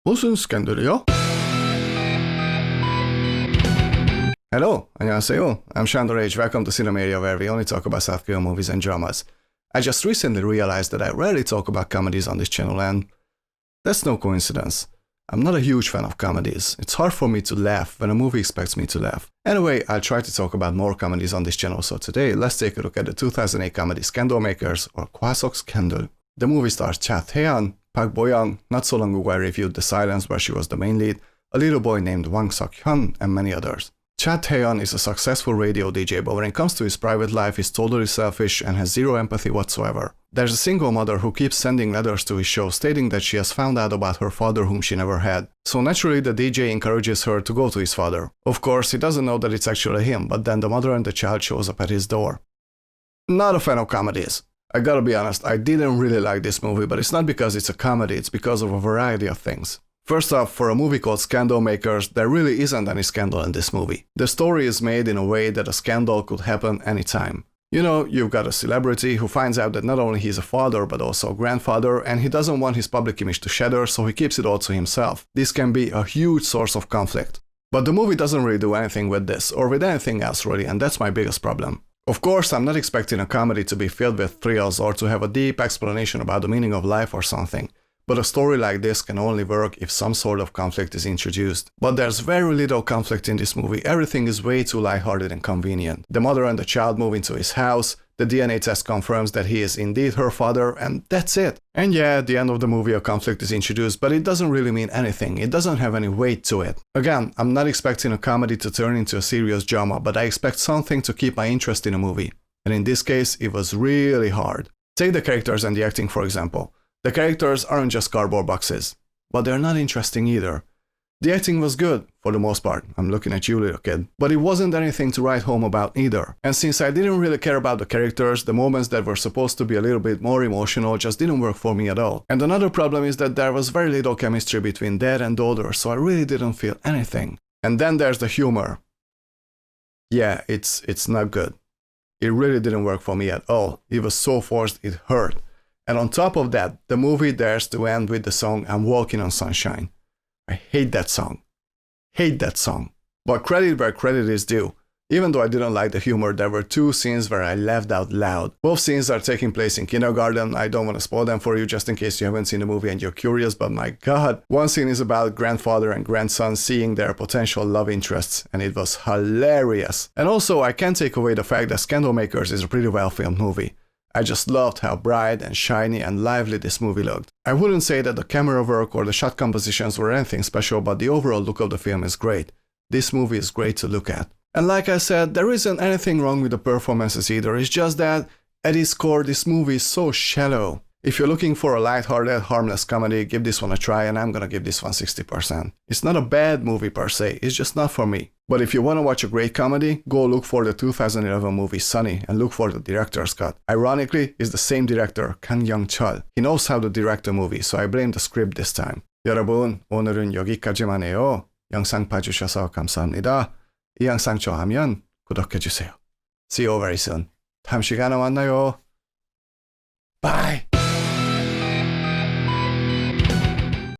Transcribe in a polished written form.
무슨 스캔들이요? Hello, 안녕하세요. I'm Shandor. Welcome to Cinemarea, where we only talk about South Korean movies and dramas. I just recently realized that I rarely talk about comedies on this channel, and that's no coincidence. I'm not a huge fan of comedies. It's hard for me to laugh when a movie expects me to laugh. Anyway, I'll try to talk about more comedies on this channel, so today let's take a look at the 2008 comedy Scandal Makers, or 과속스캔들. The movie stars Cha Tae-hyun, Park Bo-young. Not so long ago I reviewed The Silence, where she was the main lead, a little boy named Wang Seok-hyeon, and many others. Cha Tae-hyun is a successful radio DJ, but when it comes to his private life, he's totally selfish and has zero empathy whatsoever. There's a single mother who keeps sending letters to his show stating that she has found out about her father whom she never had. So naturally the DJ encourages her to go to his father. Of course, he doesn't know that it's actually him, but then the mother and the child shows up at his door. Not a fan of comedies. I gotta be honest, I didn't really like this movie, but it's not because it's a comedy, it's because of a variety of things. First off, for a movie called Scandal Makers, there really isn't any scandal in this movie. The story is made in a way that a scandal could happen anytime. You know, you've got a celebrity who finds out that not only he's a father but also a grandfather, and he doesn't want his public image to shatter, so he keeps it all to himself. This can be a huge source of conflict. But the movie doesn't really do anything with this, or with anything else really, and that's my biggest problem. Of course, I'm not expecting a comedy to be filled with thrills or to have a deep explanation about the meaning of life or something. But a story like this can only work if some sort of conflict is introduced. But there's very little conflict in this movie. Everything is way too lighthearted and convenient. The mother and the child move into his house, the DNA test confirms that he is indeed her father, and that's it. And yeah, at the end of the movie a conflict is introduced, but it doesn't really mean anything. It doesn't have any weight to it. Again, I'm not expecting a comedy to turn into a serious drama, but I expect something to keep my interest in a movie. And in this case, it was really hard. Take the characters and the acting, for example. The characters aren't just cardboard boxes, but they're not interesting either. The acting was good, for the most part. I'm looking at you, little kid. But it wasn't anything to write home about either. And since I didn't really care about the characters, the moments that were supposed to be a little bit more emotional just didn't work for me at all. And another problem is that there was very little chemistry between dad and daughter, so I really didn't feel anything. And then there's the humor. Yeah, it's not good. It really didn't work for me at all. It was so forced, it hurt. And on top of that, the movie dares to end with the song I'm Walking on Sunshine. I hate that song. Hate that song. But credit where credit is due. Even though I didn't like the humor, there were two scenes where I laughed out loud. Both scenes are taking place in kindergarten. I don't want to spoil them for you just in case you haven't seen the movie and you're curious, but my god. One scene is about grandfather and grandson seeing their potential love interests, and it was hilarious. And also, I can't take away the fact that Scandal Makers is a pretty well-filmed movie. I just loved how bright and shiny and lively this movie looked. I wouldn't say that the camera work or the shot compositions were anything special, but the overall look of the film is great. This movie is great to look at. And like I said, there isn't anything wrong with the performances either, it's just that, at its core, this movie is so shallow. If you're looking for a lighthearted, harmless comedy, give this one a try, and I'm gonna give this one 60%. It's not a bad movie per se, it's just not for me. But if you wanna watch a great comedy, go look for the 2011 movie Sunny and look for the director's cut. Ironically, it's the same director, Kang Young-chul. He knows how to direct a movie, so I blame the script this time. 여러분, 오늘은 여기까지만 해요. 영상 봐주셔서 감사합니다. 이 영상 좋아하면 구독해주세요. See you very soon. 다음 시간에 만나요. Bye!